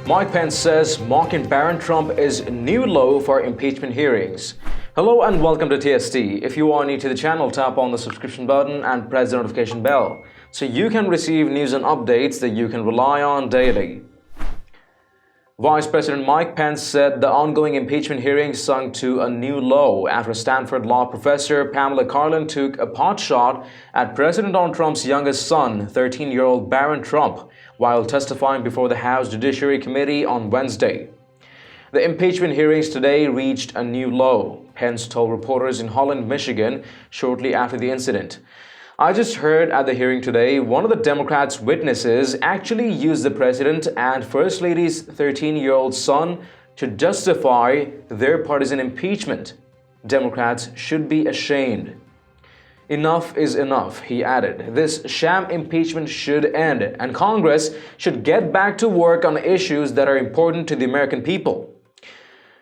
Mike Pence says mocking Barron Trump is new low for impeachment hearings. Hello and welcome to TST. If you are new to the channel, tap on the subscription button and press the notification bell so you can receive news and updates that you can rely on daily. Vice President Mike Pence said the ongoing impeachment hearings sunk to a new low after Stanford law professor Pamela Karlan took a potshot at President Donald Trump's youngest son, 13-year-old Barron Trump, while testifying before the House Judiciary Committee on Wednesday. The impeachment hearings today reached a new low, Pence told reporters in Holland, Michigan, shortly after the incident. I just heard at the hearing today, one of the Democrats' witnesses actually used the president and First Lady's 13-year-old son to justify their partisan impeachment. Democrats should be ashamed. Enough is enough, he added. This sham impeachment should end, and Congress should get back to work on issues that are important to the American people.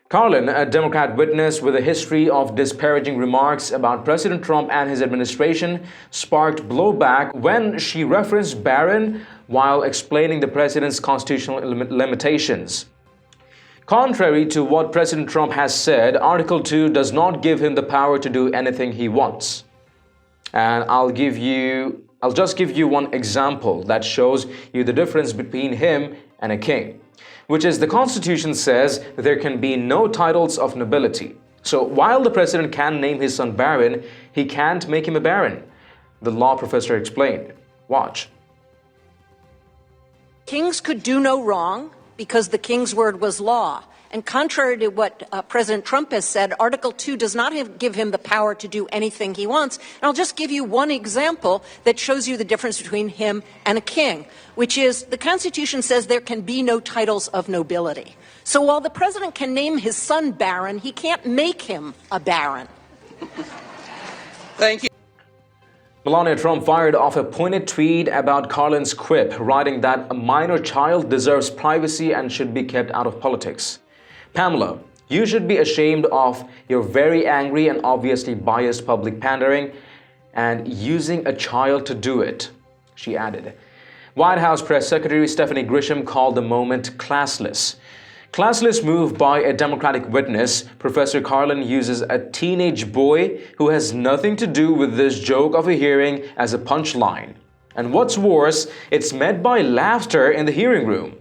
Karlan, a Democrat witness with a history of disparaging remarks about President Trump and his administration, sparked blowback when she referenced Barron while explaining the president's constitutional limitations. Contrary to what President Trump has said, Article 2 does not give him the power to do anything he wants. And I'll just give you one example that shows you the difference between him and a king, which is the Constitution says there can be no titles of nobility. So while the president can name his son Barron, he can't make him a baron, the law professor explained. Watch. Kings could do no wrong because the king's word was law. And contrary to what President Trump has said, Article 2 does not give him the power to do anything he wants. And I'll just give you one example that shows you the difference between him and a king, which is the Constitution says there can be no titles of nobility. So while the president can name his son Barron, he can't make him a baron. Thank you. Melania Trump fired off a pointed tweet about Karlan's quip, writing that a minor child deserves privacy and should be kept out of politics. Pamela, you should be ashamed of your very angry and obviously biased public pandering and using a child to do it, she added. White House Press Secretary Stephanie Grisham called the moment classless. Classless move by a Democratic witness. Professor Karlan uses a teenage boy who has nothing to do with this joke of a hearing as a punchline. And what's worse, it's met by laughter in the hearing room.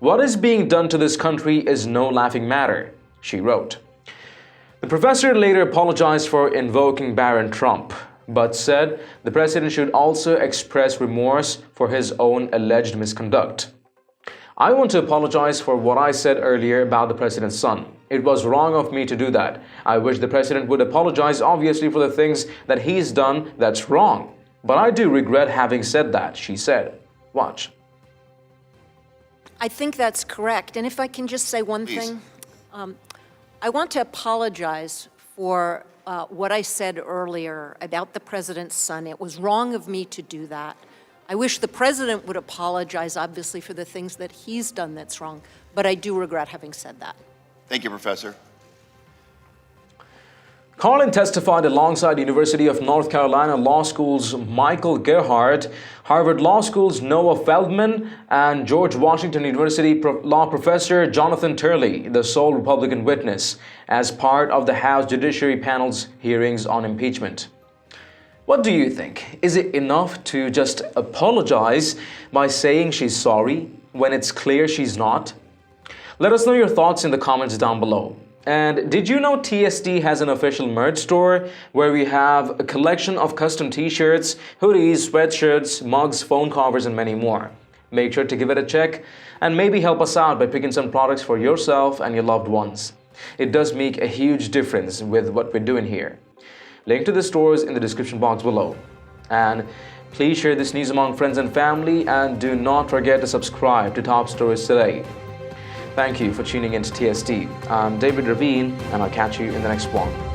What is being done to this country is no laughing matter, she wrote. The professor later apologized for invoking Barron Trump, but said the president should also express remorse for his own alleged misconduct. I want to apologize for what I said earlier about the president's son. It was wrong of me to do that. I wish the president would apologize, obviously, for the things that he's done that's wrong. But I do regret having said that, she said. Watch. I think that's correct. And if I can just say one thing, I want to apologize for what I said earlier about the president's son. It was wrong of me to do that. I wish the president would apologize, obviously, for the things that he's done that's wrong, but I do regret having said that. Thank you, Professor. Karlan testified alongside University of North Carolina Law School's Michael Gerhardt, Harvard Law School's Noah Feldman, and George Washington University law professor Jonathan Turley, the sole Republican witness, as part of the House Judiciary Panel's hearings on impeachment. What do you think? Is it enough to just apologize by saying she's sorry when it's clear she's not? Let us know your thoughts in the comments down below. And did you know TST has an official merch store where we have a collection of custom t-shirts, hoodies, sweatshirts, mugs, phone covers, and many more. Make sure to give it a check and maybe help us out by picking some products for yourself and your loved ones. It does make a huge difference with what we're doing here. Link to the stores in the description box below. And please share this news among friends and family, and do not forget to subscribe to Top Stories Today. Thank you for tuning in to TST. I'm David Ravine, and I'll catch you in the next one.